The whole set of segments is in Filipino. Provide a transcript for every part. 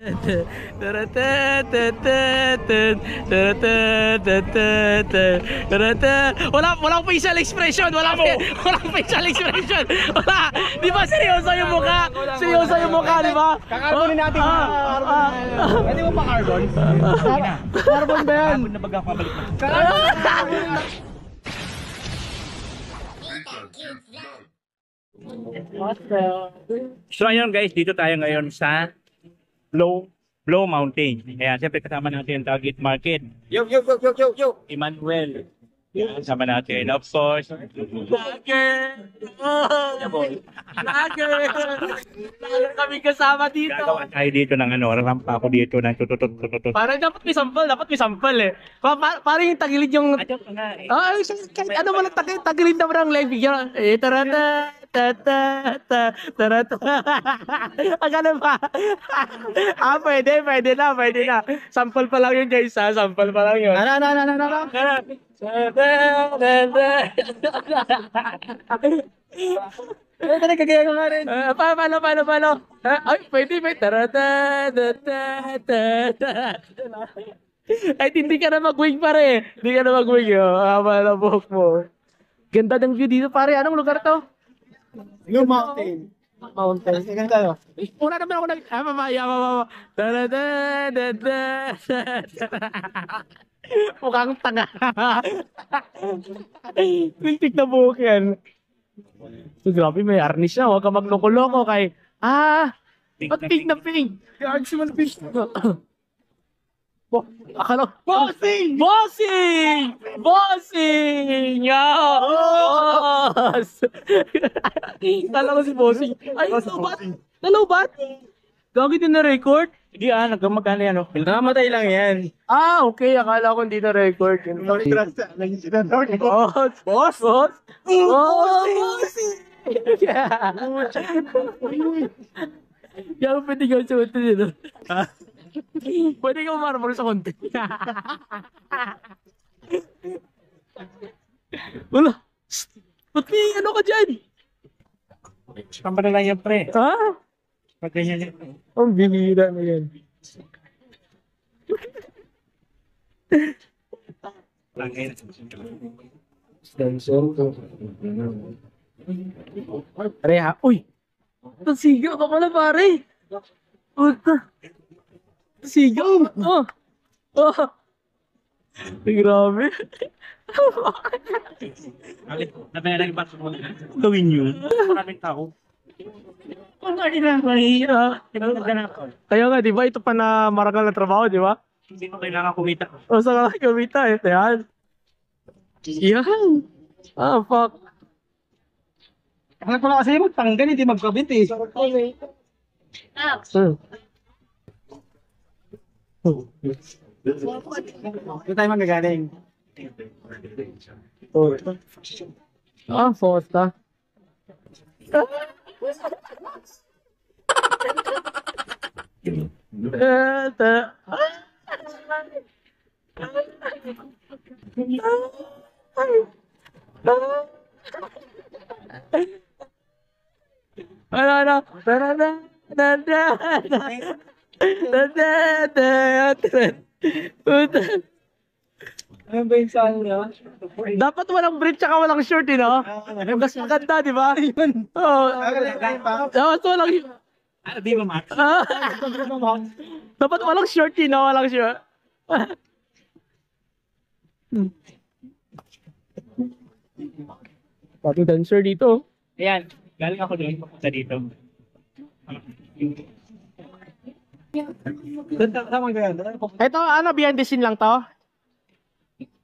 Walang facial expression, walang facial expression. Wala. Di ba seryoso yung mukha? Seryoso yung mukha, di ba? Kakarbonin natin. Pwede mo pa carbon? Carbon ba yan? Carbon na baga pabalik na. So ayun guys, dito tayo ngayon sa Blow Mountain. Ayan, siyempre kasama natin yung Target Market. Yo! Emmanuel. Yan, kasama natin. Of course. Vlogger! Vlogger! Vlogger kami kasama dito. Gagawa tayo dito ng rampa ako dito ng tututut. Parang dapat may sample eh. Parang yung tagilid yung... Ayun nga eh. Kahit ano man ang tagilid naman ang live bigyan. Tarata! Tarata! Ang ganun ba? Pwede na. Sample pa lang yun guys ha. Sample pa lang yun. Ano? Kagaya ko nga rin. Paano? Ay, pwede. Tarata! Ay, hindi ka na mag-wing pare. Hindi ka na mag-wing. Haba na buhok mo. Ganda ng view dito pare. Anong lugar to? Yung mountain. Sige tayo. Una naman ako mamaya. Mukhang tanga. Lintik na buhok yan. So, grabe, may arnis na. Huwag ka magloko-loko kay... pink na pink. Yards mo na fish. Akala... Bossing! Boss! Akala ko si Bossing. Ay, nalobat? Gagi din na record? Hindi nagkamagana yan. Namatay lang yan. Okay. Akala ko hindi na record. Boss! Kaya pwede ka sa konti dito. Pwede ka marmol sa konti. Wala. Ba't may ano ka dyan? Saan ba na lang yan, pre? Pag ganyan yan. Ang bihira na yan. Langin. Pare ha? Uy! Tasigaw ka pala pare! Puta! Tasigaw! Ay, grabe! Nabayaran yung baso mo. Gawin yun. Maraming tao. Kung ano na, mahira. Kaya nga, di ba? Ito pa na marangal na trabaho, di ba? Hindi mo kailangan kumita. Saan ka kumita? Ito yan. Yan! Fuck. Alam ko lang kasi magtanggal, hindi magkabit eh. Doon tayo magagaling. Fosta. Ano ba yung saan niya? Dapat walang brief tsaka walang short, no? Mas maganda, di ba? Oo. Dapat walang... Di ba, Max? Dapat walang short, no? Walang short. Pati dancer dito. Ayan. Galing ako doon. Papunta dito. Tama ka yan. Ito, behind the scene lang to?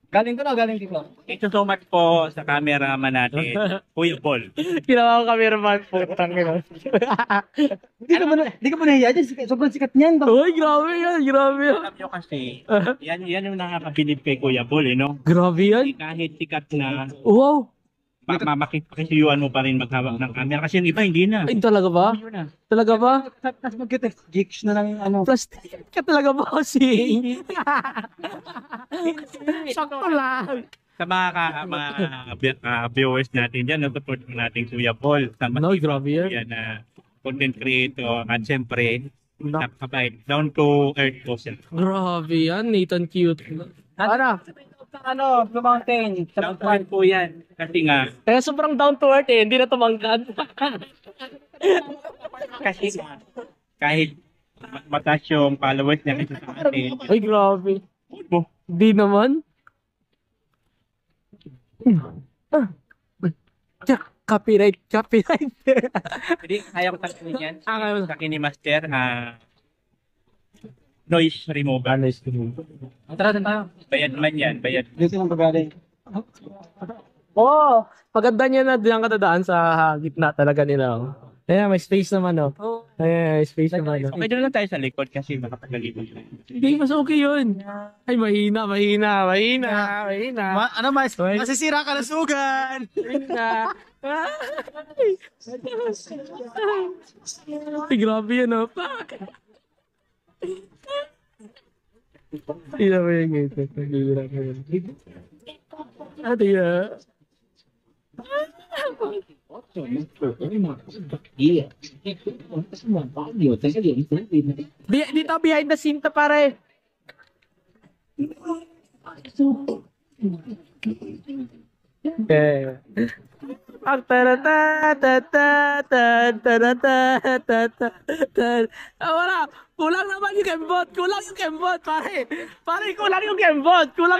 Galing ko na, galing dito. Thank you so much po sa cameraman natin, Kuya Paul. Ginawa ko cameraman, putang ina. Hindi ka pa nahiya dyan, sobrang sikat niyan. Uy, grabe yan, grabe yan. Alam nyo kasi, yan yung nakakabilib kay Kuya Paul, no? Grabe yan. Kahit sikat na, Wow. makikipagkisiyuan mo pa rin maghawak ng camera kasi yung iba hindi na. Ay, talaga ba? Yun na. Talaga ba? Tapos mag-text, jigs na lang ano. Plastic ka talaga ba kasi? Sakto lang. Sa mga viewers natin dyan, support natin Kuya Paul. No, grabe yan. Yan na content creator at siyempre Napakabait. Down to earth po siya. Grabe yan, Nathan cute. Ano? Ano, Blue Mountain. Down to earth po yan. Kasi nga, Kaya sobrang down to earth eh, hindi na tumangkad. kasi nga, kahit mataas yung followers niya kasi sa atin. Ay, grabe. Mo, Di naman. Copyright. hindi, kaya ko sakin yan. Kaya mo. Sa akin ni Master, noise removal. Tara din tayo. Bayad man yan, bayad. Dito lang pagaling. Oo. Paganda niya na diyan kadadaan sa gitna talaga nila. Oh. Ayan, may space naman oh. Ayan, may space naman. Oh. Okay, doon lang tayo sa likod kasi makapagalitan. Hindi, mas okay yun. Ay, mahina. Ano mas? Masisira ka na sugan. Mahina. Ay, grabe yun oh. Fuck. Hindi mo yung gate. Naghihirap mo yun. Ate ya. Dito behind the scene ta pare. Okay. Ang wala. Kulang naman yung kembot. Pare. Pare, kulang yung kembot. Kulang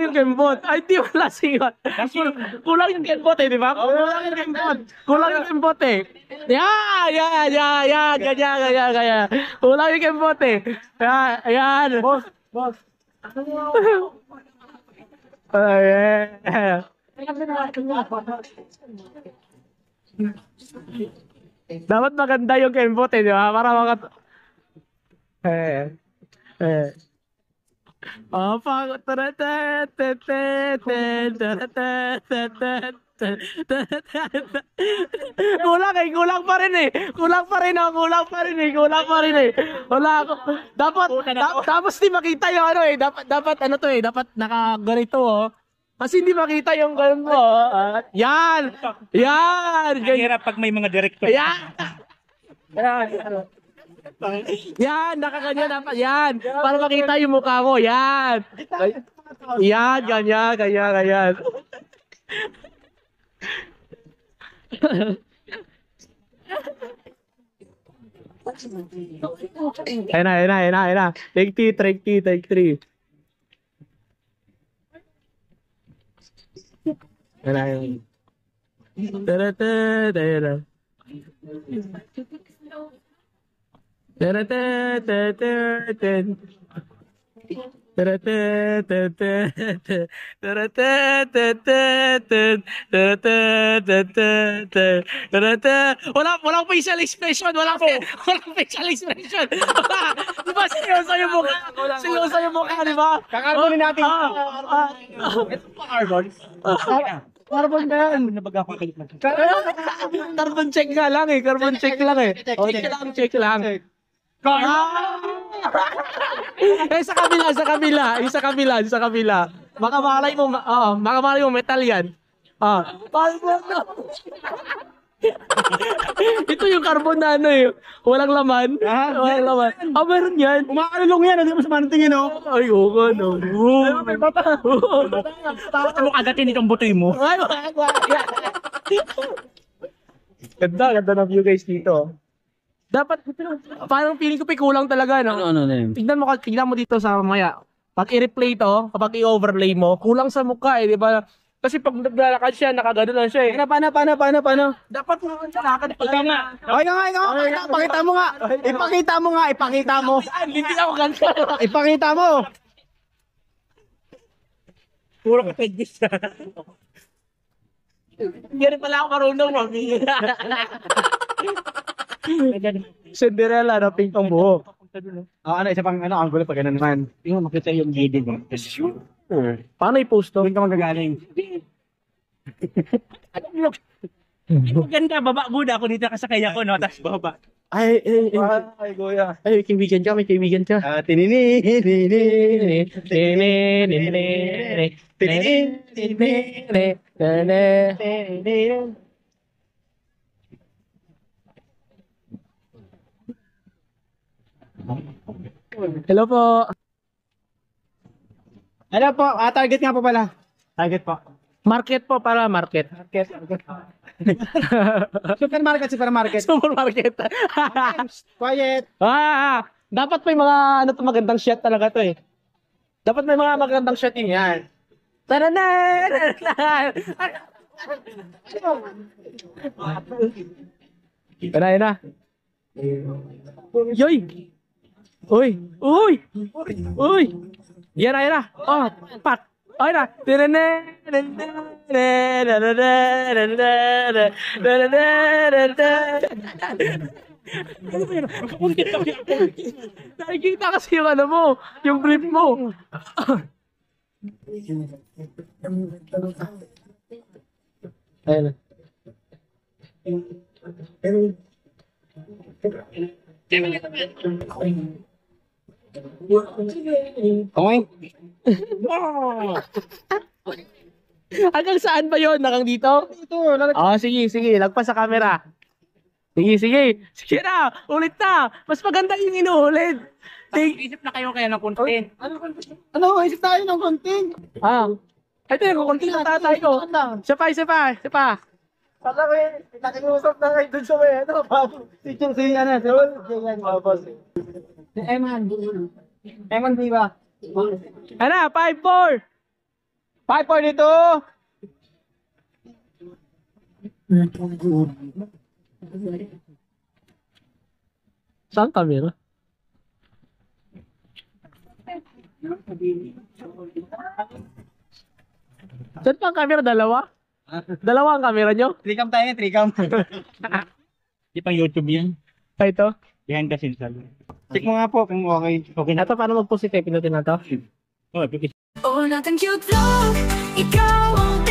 yung kembot. Ay, di wala singot. Kulang yung kembot eh, di ba? Kulang yung kembot eh. Yan. Ganyan. Kulang yung kembot eh. Ayan. Boss. Ayan. Dapat maganda yung kembot eh, di ba? Para pag kulang pa rin eh. Wala ako. Tapos di makita yung ano eh. Dapat ano to eh. Dapat nakaganito oh. Kasi hindi makita yung ganun mo. Yan! Ang hirap pag may mga director. Yan! Yan! Nakaganyan dapat. Yan! Para makita yung mukha mo. Yan! Yan! Ganyan. Ayun na. Take three. Ayun. Walang facial expression. Walang facial expression. Di ba seryoso yung mukha? Di ba? Kakarbonin natin. Ito pa carbon. Carbon ba yan? Carbon check nga lang eh. Check lang. Sa kabila. Baka malay mo metal yan. Ito yung carbon na ano eh. Walang laman. Meron yan. Umakalulong yan. Hindi mo sa mantingin oh. Ay, oo no. May bata. Basta mo kagatin itong butoy mo. Ganda ng view guys dito. Dapat, parang feeling ko kulang talaga, no? Ano na yun? Tignan mo dito sa mamaya. Pag i-replay to, kapag i-overlay mo, kulang sa mukha eh, di ba? Kasi pag naglalakad siya, nakagano lang siya eh. Paano? Dapat mo nakakad. Ikaw nga. Pakita mo nga. Ipakita mo. Hindi ako ganda. Ipakita mo. Puro ka pegis. Hindi rin pala ako marunong, mami. Cinderella na pink ang buhok. Isa pang angulo pag ganun naman. Tingnan mo makita yung gilid mo. Paano i-post to? Doon ka magagaling. Maganda, baba muna ako dito kasakay ako, no? Tapos baba. Ay, Goya. may kaibigan ka. Tinini. Hello po. Ano po? Target nga po pala. Target po. Market po para market. Supermarket. Supermarket. Quiet. Dapat may mga ano to magandang shot talaga to eh. Dapat may mga magandang shot din yan. Tara na. Yun na. Yoy. Uy. Yan na. Oh, pat. Ay na. Nakikita kasi yung ano mo, yung brief mo. Ayun. Okay. Hanggang saan ba yun? Hanggang dito? Ito, Sige. Lagpas sa camera. Sige na. Ulit na. Mas maganda yung inuulit. Isip na kayo kaya ng content. Ano? Isip tayo ng konting. Ito yung kukunti na tayo. Isa pa. Pala ko eh, nakiusap na kayo dun sa may ano, teacher si ano, si Ron. Si Eman, di ba? Ano? 5-4. 5-4 dito! Saan camera? Saan pa ang camera? Dalawa? Dalawa ang camera nyo? Tricam tayo, tricam. Di pang YouTube yan. Ito? Behind the scenes lang. Check mo nga po kung okay. Okay na. Ito, paano mag-positive? Pinutin na to? Oh, because Oh, natin cute vlog, ikaw ang